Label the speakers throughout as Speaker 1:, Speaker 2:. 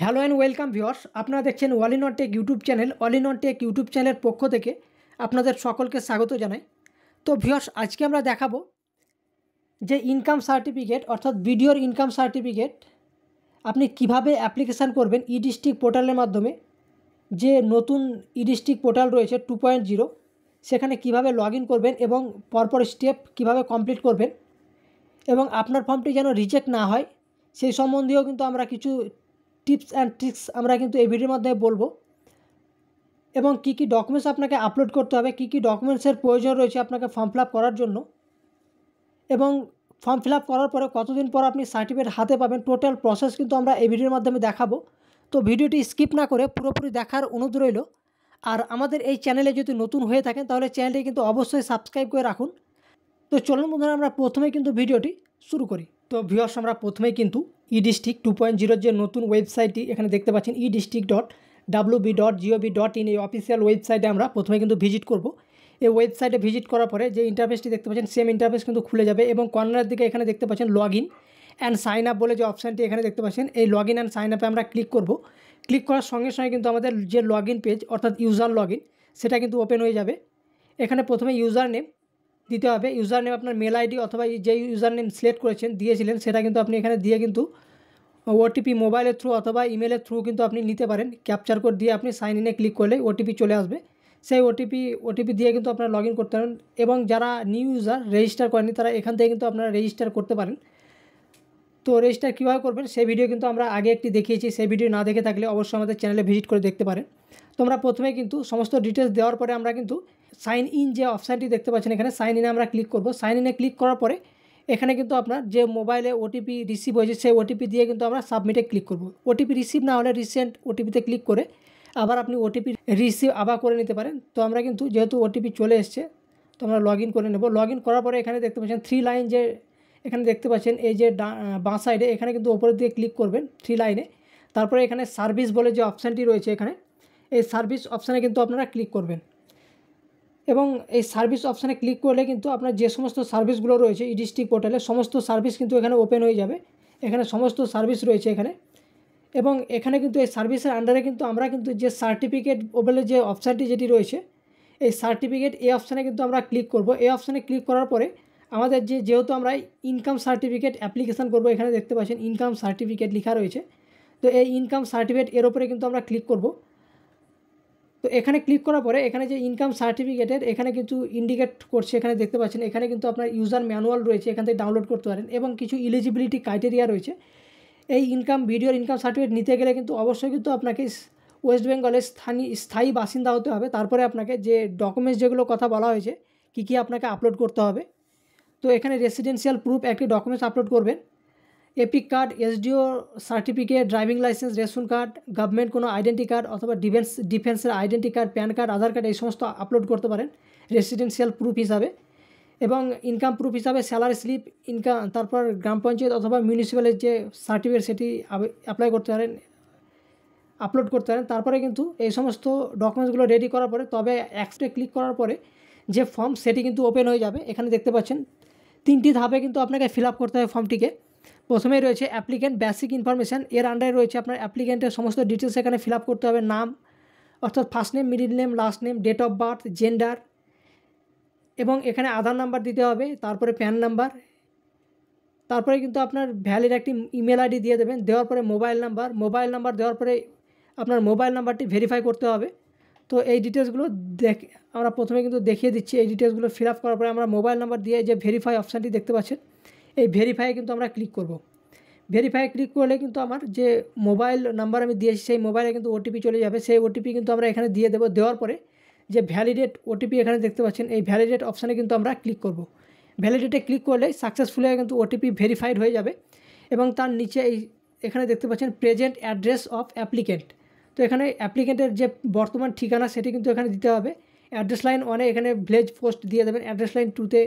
Speaker 1: Hello and welcome viewers, আপনারা দেখছেন all in one take YouTube channel. All in one take YouTube চ্যানেলের পক্ষ থেকে আপনাদের সকলকে স্বাগত জানাই। তো ভিউয়ার্স, আজকে আমরা দেখাবো যে ইনকাম সার্টিফিকেট অর্থাৎ ভিডিওর ইনকাম সার্টিফিকেট আপনি কিভাবে অ্যাপ্লিকেশান করবেন ই ডিস্ট্রিক্ট পোর্টালের মাধ্যমে। যে নতুন ই ডিস্ট্রিক্ট পোর্টাল রয়েছে 2.0, সেখানে কিভাবে লগ ইন করবেন এবং পরপর স্টেপ কিভাবে কমপ্লিট করবেন এবং আপনার ফর্মটি যেন রিজেক্ট না হয় সেই সম্বন্ধেও কিন্তু আমরা কিছু টিপস অ্যান্ড ট্রিক্স আমরা কিন্তু এই ভিডিওর মাধ্যমে বলবো। এবং কী কী ডকুমেন্টস আপনাকে আপলোড করতে হবে, কী কী ডকুমেন্টসের প্রয়োজন রয়েছে আপনাকে ফর্ম ফিল আপ করার জন্য, এবং ফর্ম ফিল আপ করার পরে কতদিন পর আপনি সার্টিফিকেট হাতে পাবেন, টোটাল প্রসেস কিন্তু আমরা এই ভিডিওর মাধ্যমে দেখাবো। তো ভিডিওটি স্কিপ না করে পুরোপুরি দেখার অনুরোধ রইল। আর আমাদের এই চ্যানেলে যদি নতুন হয়ে থাকেন তাহলে চ্যানেলটি কিন্তু অবশ্যই সাবস্ক্রাইব করে রাখুন। তো চলুন বন্ধুরা, আমরা প্রথমেই কিন্তু ভিডিওটি শুরু করি। তো ভিউয়ার্স, আমরা প্রথমেই কিন্তু ই ডিস্ট্রিক্ট 2.0 যে নতুন ওয়েবসাইটটি এখানে দেখতে পাচ্ছেন edistrict.wb.gov.in, এই অফিসিয়াল ওয়েবসাইটে আমরা প্রথমে কিন্তু ভিজিট করব। এই ওয়েবসাইটে ভিজিট করার পরে যে ইন্টারফেসটি দেখতে পাচ্ছেন সেম ইন্টারফেস কিন্তু খুলে যাবে এবং কর্নারের দিকে এখানে দেখতে পাচ্ছেন log in and sign up বলে যে অপশানটি এখানে দেখতে পাচ্ছেন, এই লগ ইন অ্যান্ড সাইন আপে আমরা ক্লিক করব। ক্লিক করার সঙ্গে সঙ্গে কিন্তু আমাদের যে লগ ইন পেজ অর্থাৎ ইউজার লগ ইন সেটা কিন্তু ওপেন হয়ে যাবে। এখানে প্রথমে ইউজার নেম দিতে হবে। ইউজার নেম আপনার মেল আইডি অথবা যে ইউজার নেম সিলেক্ট করেছেন দিয়েছিলেন সেটা কিন্তু আপনি এখানে দিয়ে কিন্তু ওটিপি মোবাইলের থ্রু অথবা ইমেলের থ্রু কিন্তু আপনি নিতে পারেন। ক্যাপচার কোড দিয়ে আপনি সাইন ইনে ক্লিক করলে ওটিপি চলে আসবে। সেই ওটিপি দিয়ে কিন্তু আপনারা লগ ইন করতে পারেন। এবং যারা নিউ ইউজার রেজিস্টার করেনি তারা এখান থেকে কিন্তু আপনারা রেজিস্টার করতে পারেন। তো রেজিস্টার কীভাবে করবেন সেই ভিডিও কিন্তু আমরা আগে একটি দেখিয়েছি, সেই ভিডিও না দেখে থাকলে অবশ্যই আমাদের চ্যানেলে ভিজিট করে দেখতে পারেন। তোমরা প্রথমে কিন্তু সমস্ত ডিটেলস দেওয়ার পরে আমরা কিন্তু সাইন ইন যে অপশানটি দেখতে পাচ্ছেন এখানে সাইন ইনে আমরা ক্লিক করব। সাইন ইনে ক্লিক করার পরে এখানে কিন্তু আপনার যে মোবাইলে ওটিপি রিসিভ হয়েছে সেই ওটিপি দিয়ে কিন্তু আমরা সাবমিটে ক্লিক করব। ওটিপি রিসিভ না হলে রিসেন্ট ওটিপিতে ক্লিক করে আবার আপনি ওটিপি রিসিভ আবার করে নিতে পারেন। তো আমরা কিন্তু যেহেতু ওটিপি চলে এসছে তো আমরা লগ ইন করে নেব। লগ ইন করার পরে এখানে দেখতে পাচ্ছেন 3 লাইন যে এখানে দেখতে পাচ্ছেন, এই যে বাঁ সাইডে এখানে কিন্তু ওপরের দিকে ক্লিক করবেন 3 লাইনে। তারপরে এখানে সার্ভিস বলে যে অপশানটি রয়েছে এখানে, এই সার্ভিস অপশানে কিন্তু আপনারা ক্লিক করবেন। এবং এই সার্ভিস অপশানে ক্লিক করলে কিন্তু আপনার যে সমস্ত সার্ভিসগুলো রয়েছে ই ডিস্ট্রিক্ট পোর্টালে সমস্ত সার্ভিস কিন্তু এখানে ওপেন হয়ে যাবে। এখানে সমস্ত সার্ভিস রয়েছে এখানে। এবং এখানে কিন্তু এই সার্ভিসের আন্ডারে কিন্তু আমরা কিন্তু যে সার্টিফিকেট বলে যে অপশানটি যেটি রয়েছে এই সার্টিফিকেট এই অপশানে কিন্তু আমরা ক্লিক করব। এই অপশানে ক্লিক করার পরে আমাদের যেহেতু আমরা ইনকাম সার্টিফিকেট অ্যাপ্লিকেশান করব, এখানে দেখতে পাচ্ছেন ইনকাম সার্টিফিকেট লেখা রয়েছে। তো এই ইনকাম সার্টিফিকেট এর ওপরে কিন্তু আমরা ক্লিক করব। তো এখানে ক্লিক করার পরে এখানে যে ইনকাম সার্টিফিকেটের এখানে কিন্তু ইন্ডিকেট করছে, এখানে দেখতে পাচ্ছেন এখানে কিন্তু আপনার ইউজার ম্যানুয়াল রয়েছে, এখান থেকে ডাউনলোড করতে পারেন এবং কিছু এলিজিবিলিটি ক্রাইটেরিয়া রয়েছে। এই ভিডিওর ইনকাম সার্টিফিকেট নিতে গেলে কিন্তু অবশ্যই কিন্তু আপনাকে ওয়েস্ট বেঙ্গলের স্থায়ী বাসিন্দা হতে হবে। তারপরে আপনাকে যে ডকুমেন্টস যেগুলো কথা বলা হয়েছে কী কী আপনাকে আপলোড করতে হবে, তো এখানে রেসিডেন্সিয়াল প্রুফ একটি ডকুমেন্টস আপলোড করবেন। Epic card, SDO certificate, driving licence, ration card, government কোনো আইডেন্টি কার্ড অথবা ডিফেন্সের আইডেন্টি কার্ড, প্যান কার্ড, আধার কার্ড এই সমস্ত আপলোড করতে পারেন রেসিডেন্সিয়াল প্রুফ হিসাবে। এবং ইনকাম প্রুফ হিসাবে স্যালারি স্লিপ, ইনকাম, তারপর গ্রাম পঞ্চায়েত অথবা মিউনিসিপ্যালের যে সার্টিফিকেট সেটি অ্যাপ্লাই করতে পারেন, আপলোড করতে পারেন। তারপরে কিন্তু এই সমস্ত ডকুমেন্টসগুলো রেডি করার পরে তবে অ্যাক্সেপ্টে ক্লিক করার পরে যে ফর্ম সেটি কিন্তু ওপেন হয়ে যাবে। এখানে দেখতে পাচ্ছেন 3টি ধাপে কিন্তু আপনাকে ফিল আপ করতে হবে ফর্মটিকে। প্রথমেই রয়েছে অ্যাপ্লিক্যান্ট বেসিক ইনফরমেশান, এর আন্ডারে রয়েছে আপনার অ্যাপ্লিক্যান্টের সমস্ত ডিটেলস এখানে ফিল আপ করতে হবে। নাম অর্থাৎ first name, middle name, last name, date of birth, gender, এবং এখানে আধার নাম্বার দিতে হবে, তারপরে প্যান নাম্বার, তারপরে কিন্তু আপনার ভ্যালিড একটি ইমেল আইডি দিয়ে দেবেন। দেওয়ার পরে মোবাইল নাম্বার দেওয়ার পরে আপনার মোবাইল নাম্বারটি ভেরিফাই করতে হবে। তো এই ডিটেলসগুলো আমরা প্রথমে কিন্তু দেখিয়ে দিচ্ছি। এই ডিটেলসগুলো ফিল আপ করার পরে আমরা মোবাইল নাম্বার দিয়ে যে ভেরিফাই অপশানটি দেখতে পাচ্ছেন এই ভেরিফাইয়ে কিন্তু আমরা ক্লিক করব। ভেরিফাই ক্লিক করলে কিন্তু আমার যে মোবাইল নাম্বার আমি দিয়েছি সেই মোবাইলে কিন্তু ওটিপি চলে যাবে। সেই ওটিপি কিন্তু আমরা এখানে দিয়ে দেবো। দেওয়ার পরে যে ভ্যালিডেট ওটিপি এখানে দেখতে পাচ্ছেন এই ভ্যালিডেট অপশানে কিন্তু আমরা ক্লিক করব। ভ্যালিডেটে ক্লিক করলে সাকসেসফুলি কিন্তু ওটিপি ভেরিফাইড হয়ে যাবে। এবং তার নিচে এখানে দেখতে পাচ্ছেন প্রেজেন্ট অ্যাড্রেস অফ অ্যাপ্লিক্যান্ট। তো এখানে অ্যাপ্লিক্যান্টের যে বর্তমান ঠিকানা সেটি কিন্তু এখানে দিতে হবে। অ্যাড্রেস লাইন 1-এ এখানে ভিলেজ পোস্ট দিয়ে দেবেন, অ্যাড্রেস লাইন 2-তে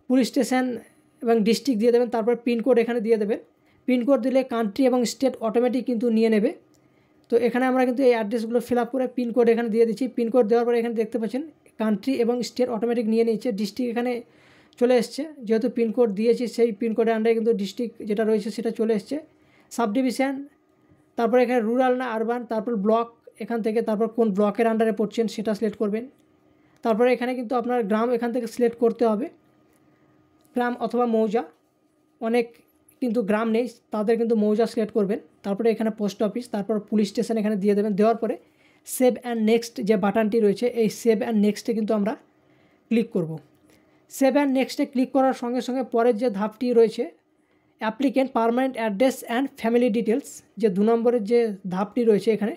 Speaker 1: পুলিশ স্টেশন এবং ডিস্ট্রিক্ট দিয়ে দেবেন, তারপর পিনকোড এখানে দিয়ে দেবেন। পিনকোড দিলে কান্ট্রি এবং স্টেট অটোমেটিক কিন্তু নিয়ে নেবে। তো এখানে আমরা কিন্তু এই অ্যাড্রেসগুলো ফিল আপ করে পিনকোড এখানে দিয়ে দিচ্ছি। পিনকোড দেওয়ার পরে এখানে দেখতে পাচ্ছেন কান্ট্রি এবং স্টেট অটোমেটিক নিয়ে নিচ্ছে। ডিস্ট্রিক্ট এখানে চলে এসছে, যেহেতু পিনকোড দিয়েছি সেই পিনকোডের আন্ডারে কিন্তু ডিস্ট্রিক্ট যেটা রয়েছে সেটা চলে এসছে। সাব ডিভিশন তারপরে এখানে রুরাল না আরবান, তারপর ব্লক, এখান থেকে তারপর কোন ব্লকের আন্ডারে পড়ছেন সেটা সিলেক্ট করবেন। তারপরে এখানে কিন্তু আপনার গ্রাম এখান থেকে সিলেক্ট করতে হবে, গ্রাম অথবা মৌজা, অনেক কিন্তু গ্রাম নেই তাদের কিন্তু মৌজা সিলেক্ট করবেন। তারপরে এখানে পোস্ট অফিস, তারপর পুলিশ স্টেশন এখানে দিয়ে দেবেন। দেওয়ার পরে সেভ অ্যান্ড নেক্সট যে বাটনটি রয়েছে এই সেভ অ্যান্ড নেক্সটে কিন্তু আমরা ক্লিক করব। সেভ অ্যান্ড নেক্সটে ক্লিক করার সঙ্গে সঙ্গে পরের যে ধাপটি রয়েছে applicant permanent address and family details, যে 2 নম্বরের যে ধাপটি রয়েছে এখানে,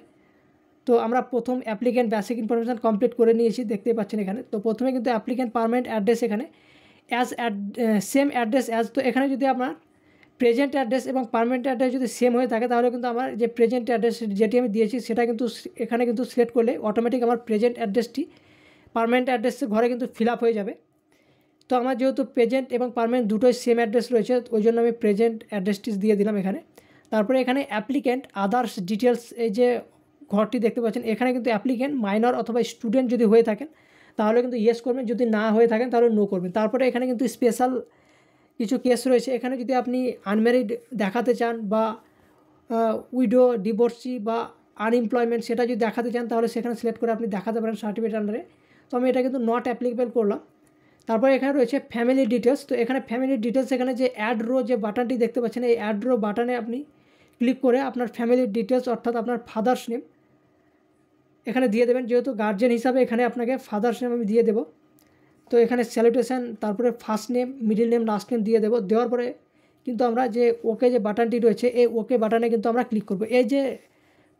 Speaker 1: তো আমরা প্রথম অ্যাপ্লিকেন্ট বেসিক ইনফরমেশান কমপ্লিট করে নিয়েছি, দেখতেই পাচ্ছেন এখানে। তো প্রথমে কিন্তু অ্যাপ্লিকেন্ট পার্মানেন্ট অ্যাড্রেস এখানে সেম অ্যাড্রেস অ্যাজ, তো এখানে যদি আপনার প্রেজেন্ট অ্যাড্রেস এবং পার্মানেন্ট অ্যাড্রেস যদি সেম হয়ে থাকে তাহলে কিন্তু আমার যে প্রেজেন্ট অ্যাড্রেস যেটি আমি দিয়েছি সেটা কিন্তু এখানে কিন্তু সিলেক্ট করলে অটোমেটিক আমার প্রেজেন্ট অ্যাড্রেসটি পার্মানেন্ট অ্যাড্রেসের ঘরে কিন্তু ফিল আপ হয়ে যাবে। তো আমার যেহেতু প্রেজেন্ট এবং পার্মানেন্ট দুটোই সেম অ্যাড্রেস রয়েছে ওই জন্য আমি প্রেজেন্ট অ্যাড্রেসটি দিয়ে দিলাম এখানে। তারপরে এখানে অ্যাপ্লিকেন্ট আদার্স ডিটেলস, এই যে ঘরটি দেখতে পাচ্ছেন এখানে কিন্তু অ্যাপ্লিকেন্ট মাইনর অথবা স্টুডেন্ট যদি হয়ে থাকেন তাহলে কিন্তু ইয়েস করবেন, যদি না হয়ে থাকেন তাহলে নো করবেন। তারপরে এখানে কিন্তু স্পেশাল কিছু কেস রয়েছে, এখানে যদি আপনি আনম্যারিড দেখাতে চান বা উইডো, ডিভোর্সি বা আনএমপ্লয়মেন্ট সেটা যদি দেখাতে চান তাহলে সেখানে সিলেক্ট করে আপনি দেখাতে পারেন সার্টিফিকেট আন্ডারে। তো আমি এটা কিন্তু নট অ্যাপ্লিকেবল করলাম। তারপরে এখানে রয়েছে ফ্যামিলি ডিটেলস, তো এখানে ফ্যামিলি ডিটেলস এখানে যে অ্যাড রো যে বাটনটি দেখতে পাচ্ছেন এই অ্যাড রো বাটনে আপনি ক্লিক করে আপনার ফ্যামিলির ডিটেলস অর্থাৎ আপনার ফাদার্স নেম এখানে দিয়ে দেবেন। যেহেতু গার্জেন হিসাবে এখানে আপনাকে ফাদার্স নেম আমি দিয়ে দেবো। তো এখানে স্যালুটেশন, তারপরে first name, middle name, last name দিয়ে দেবো। দেওয়ার পরে কিন্তু আমরা যে ওকে যে বাটনটি রয়েছে এই ওকে বাটনে কিন্তু আমরা ক্লিক করব। এই যে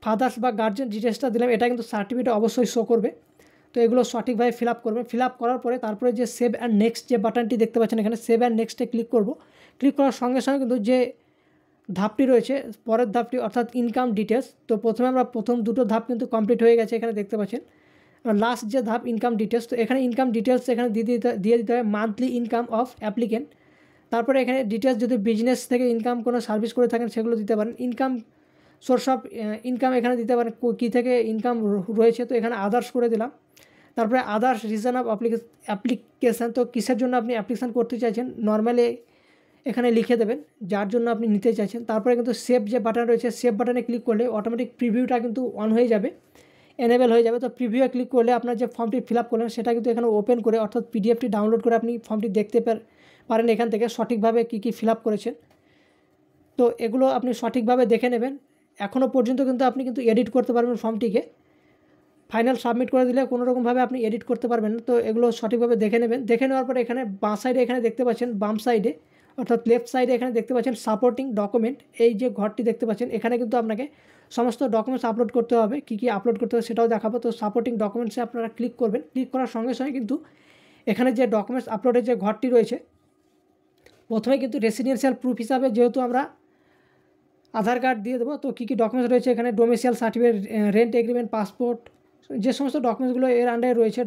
Speaker 1: ফাদার্স বা গার্জেন ডিটেলসটা দিলাম এটা কিন্তু সার্টিফিকেট অবশ্যই শো করবে। তো এগুলো সঠিকভাবে ফিল আপ করবেন। ফিল আপ করার পরে তারপরে যে সেভ অ্যান্ড নেক্সট যে বাটনটি দেখতে পাচ্ছেন এখানে সেভ অ্যান্ড নেক্সটে ক্লিক করব। ক্লিক করার সঙ্গে সঙ্গে কিন্তু যে ধাপটি রয়েছে পরের ধাপটি অর্থাৎ ইনকাম ডিটেলস, তো প্রথমে আমরা প্রথম দুটো ধাপ কিন্তু কমপ্লিট হয়ে গেছে এখানে দেখতে পাচ্ছেন। লাস্ট যে ধাপ ইনকাম ডিটেলস, তো এখানে ইনকাম ডিটেলস এখানে দিয়ে দিতে হবে মান্থলি ইনকাম অফ অ্যাপ্লিকেন্ট। তারপরে এখানে ডিটেলস যদি বিজনেস থেকে ইনকাম কোনো সার্ভিস করে থাকেন সেগুলো দিতে পারেন। ইনকাম সোর্স অফ ইনকাম এখানে দিতে পারেন কী থেকে ইনকাম রয়েছে, তো এখানে আদার্স করে দিলাম। তারপরে আদার্স রিজন অফ অ্যাপ্লিকেশান, তো কিসের জন্য আপনি অ্যাপ্লিকেশান করতে চাইছেন নর্মালি এখানে লিখে দেবেন যার জন্য আপনি নিতে চাইছেন। তারপরে কিন্তু সেভ যে বাটন রয়েছে সেভ বাটনে ক্লিক করলে অটোমেটিক প্রিভিউটা কিন্তু অন হয়ে যাবে, এনেবেল হয়ে যাবে। তো প্রিভিউয়ে ক্লিক করলে আপনার যে ফর্মটি ফিল আপ করলেন সেটা কিন্তু এখানে ওপেন করে অর্থাৎ পিডিএফটি ডাউনলোড করে আপনি ফর্মটি দেখতে পারেন এখান থেকে সঠিকভাবে কী কী ফিল আপ করেছেন। তো এগুলো আপনি সঠিকভাবে দেখে নেবেন। এখনও পর্যন্ত কিন্তু আপনি কিন্তু এডিট করতে পারবেন ফর্মটিকে, ফাইনাল সাবমিট করে দিলে কোনো রকমভাবে আপনি এডিট করতে পারবেন না। তো এগুলো সঠিকভাবে দেখে নেবেন। দেখে নেওয়ার পরে এখানে বাঁ সাইডে এখানে দেখতে পাচ্ছেন, বাম সাইডে অর্থাৎ লেফট সাইডে এখানে দেখতে পাচ্ছেন সাপোর্টিং ডকুমেন্ট, এই যে ঘরটি দেখতে পাচ্ছেন এখানে কিন্তু আপনাকে সমস্ত ডকুমেন্টস আপলোড করতে হবে। কী কী আপলোড করতে হবে সেটাও দেখাবো। তো সাপোর্টিং ডকুমেন্টসে আপনারা ক্লিক করবেন। ক্লিক করার সঙ্গে সঙ্গে কিন্তু এখানে যে ডকুমেন্টস আপলোডের যে ঘরটি রয়েছে প্রথমে কিন্তু রেসিডেন্সিয়াল প্রুফ হিসাবে যেহেতু আমরা আধার কার্ড দিয়ে দেবো, তো কী কী ডকুমেন্টস রয়েছে এখানে domicile certificate, rent agreement, passport, যে সমস্ত ডকুমেন্টসগুলো এর আন্ডারে রয়েছে।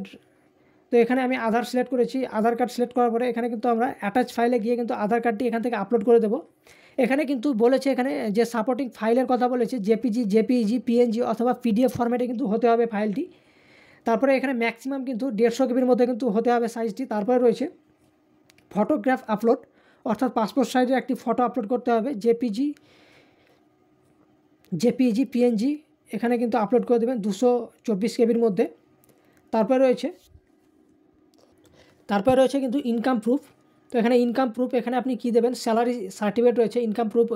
Speaker 1: তো এখানে আমি আধার সিলেক্ট করেছি। আধার কার্ড সিলেক্ট করার পরে এখানে কিন্তু আমরা অ্যাটাচ ফাইলে গিয়ে কিন্তু আধার কার্ডটি এখান থেকে আপলোড করে দেবো। এখানে কিন্তু বলেছে এখানে যে সাপোর্টিং ফাইলের কথা বলেছে জেপিজি, জেপিইজি, পিএনজি অথবা পিডিএফ ফরম্যাটে কিন্তু হতে হবে ফাইলটি। তারপরে এখানে ম্যাক্সিমাম কিন্তু 150 কেবির মধ্যে কিন্তু হতে হবে সাইজটি। তারপরে রয়েছে ফটোগ্রাফ আপলোড অর্থাৎ পাসপোর্ট সাইজের একটি ফটো আপলোড করতে হবে। জেপিইজি, পিএনজি এখানে কিন্তু আপলোড করে দেবেন 224 কেবির মধ্যে। তারপরে রয়েছে কিন্তু ইনকাম প্রুফ। তো এখানে ইনকাম প্রুফ এখানে আপনি কী দেবেন, স্যালারি সার্টিফিকেট রয়েছে, ইনকাম প্রুফ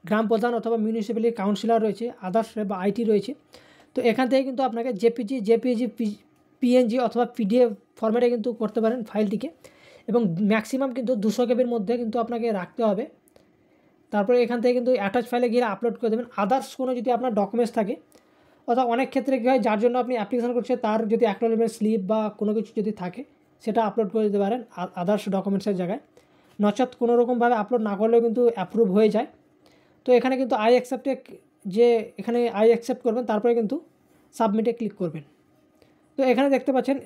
Speaker 1: গ্রাম প্রধান অথবা মিউনিসিপ্যালিটি কাউন্সিলর রয়েছে, আদার্স বা আইটি রয়েছে। তো এখান থেকে কিন্তু আপনাকে জেপিইজি, পিএনজি অথবা পিডিএফ ফরম্যাটে কিন্তু করতে পারেন ফাইলটিকে, এবং ম্যাক্সিমাম কিন্তু 200 কেবির মধ্যে কিন্তু আপনাকে রাখতে হবে। তারপরে এখান থেকে কিন্তু অ্যাটাচ ফাইলে গিয়ে আপলোড করে দেবেন। আদার্স কোনো যদি আপনার ডকুমেন্টস থাকে, অর্থাৎ অনেক ক্ষেত্রে কী হয় যার জন্য আপনি অ্যাপ্লিকেশন করছে তার যদি অ্যাকনোলেজমেন্ট স্লিপ বা কোনো কিছু যদি থাকে সেটা আপলোড করে দিতে পারেন আদার্স ডকুমেন্টসের জায়গায়। নচেত কোনো রকমভাবে আপলোড না করলেও কিন্তু অ্যাপ্রুভ হয়ে যায়। তো এখানে কিন্তু আই অ্যাকসেপ্ট করবেন, তারপরে কিন্তু সাবমিটে ক্লিক করবেন। তো এখানে দেখতে পাচ্ছেন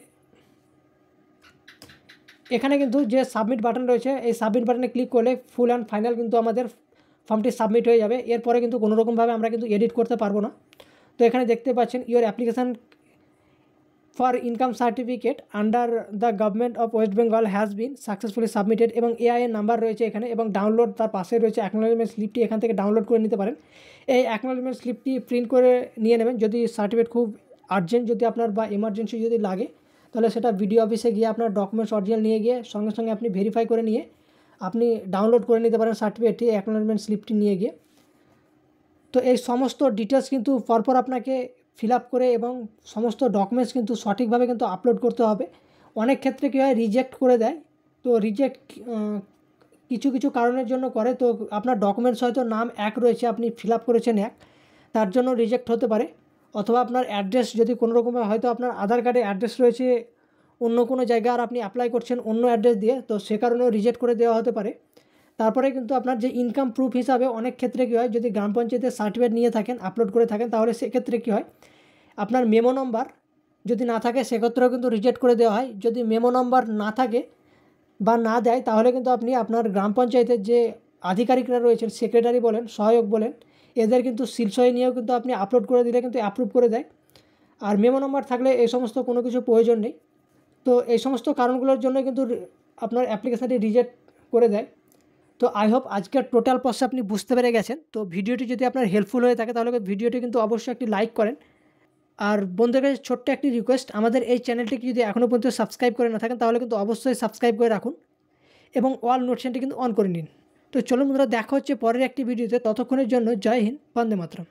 Speaker 1: এখানে কিন্তু যে সাবমিট বাটন রয়েছে এই সাবমিট বাটনে ক্লিক করলে ফুল অ্যান্ড ফাইনাল কিন্তু আমাদের ফর্মটি সাবমিট হয়ে যাবে। এরপরে কিন্তু কোনো রকমভাবে আমরা কিন্তু এডিট করতে পারবো না। তো এখানে দেখতে পাচ্ছেন your application for income certificate under the government of West Bengal has been successfully submitted, এবং এআই এর নাম্বার রয়েছে এখানে, এবং ডাউনলোড তার পাশে রয়েছে অ্যাকনোলেজমেন্ট স্লিপটি, এখান থেকে ডাউনলোড করে নিতে পারেন। এই অ্যাকনোলেজমেন্ট স্লিপটি প্রিন্ট করে নিয়ে নেবেন। যদি সার্টিফিকেট খুব আর্জেন্ট যদি আপনার বা এমার্জেন্সি যদি লাগে, তাহলে সেটা বিডিও অফিসে গিয়ে আপনার ডকুমেন্টস অরিজিনাল নিয়ে গিয়ে সঙ্গে সঙ্গে আপনি ভেরিফাই করে নিয়ে আপনি ডাউনলোড করে নিতে পারেন সার্টিফিকেটটি, অ্যাকনোলেজমেন্ট স্লিপটি নিয়ে গিয়ে। তো এই সমস্ত ডিটেলস কিন্তু পরপর আপনাকে ফিল আপ করে এবং সমস্ত ডকুমেন্টস কিন্তু সঠিকভাবে কিন্তু আপলোড করতে হবে। অনেক ক্ষেত্রে কী হয়, রিজেক্ট করে দেয়। তো রিজেক্ট কিছু কিছু কারণের জন্য করে। তো আপনার ডকুমেন্টস হয়তো নাম এক রয়েছে, আপনি ফিল আপ করেছেন এক, তার জন্য রিজেক্ট হতে পারে। অথবা আপনার অ্যাড্রেস যদি কোনো রকমে হয়তো আপনার আধার কার্ডে অ্যাড্রেস রয়েছে অন্য কোনো জায়গায় আর আপনি অ্যাপ্লাই করছেন অন্য অ্যাড্রেস দিয়ে, তো সে কারণেও রিজেক্ট করে দেওয়া হতে পারে। তারপরে কিন্তু আপনার যে ইনকাম প্রুফ হিসাবে অনেক ক্ষেত্রে কী হয়, যদি গ্রাম পঞ্চায়েতের সার্টিফিকেট নিয়ে থাকেন আপলোড করে থাকেন, তাহলে সেক্ষেত্রে কী হয়, আপনার মেমো নম্বর যদি না থাকে সেক্ষেত্রেও কিন্তু রিজেক্ট করে দেওয়া হয়। যদি মেমো নম্বর না থাকে বা না দেয়, তাহলে কিন্তু আপনি আপনার গ্রাম পঞ্চায়েতের যে আধিকারিকরা রয়েছেন, সেক্রেটারি বলেন, সহায়ক বলেন, এদের কিন্তু সিলসই নিয়েও কিন্তু আপনি আপলোড করে দিলে কিন্তু অ্যাপ্রুভ করে দেয়। আর মেমো নম্বর থাকলে এই সমস্ত কোনো কিছু প্রয়োজন নেই। তো এই সমস্ত কারণগুলোর জন্য কিন্তু আপনার অ্যাপ্লিকেশানটি রিজেক্ট করে দেয়। তো আই হোপ আজকের টোটাল প্রসেস আপনি বুঝতে পেরে গেছেন। তো ভিডিওটি যদি আপনার হেল্পফুল হয়ে থাকে তাহলে ভিডিওটি কিন্তু অবশ্যই একটি লাইক করেন। আর বন্ধুদের কাছে ছোট্ট একটি রিকোয়েস্ট, আমাদের এই চ্যানেলটিকে যদি এখনও পর্যন্ত সাবস্ক্রাইব করে না থাকেন তাহলে কিন্তু অবশ্যই সাবস্ক্রাইব করে রাখুন এবং অল নোটিফিকেশনটি কিন্তু অন করে নিন। তো চলুন বন্ধুরা, দেখা হচ্ছে পরের একটি ভিডিওতে। ততক্ষণের জন্য জয় হিন্দ, বন্দে মাতরম।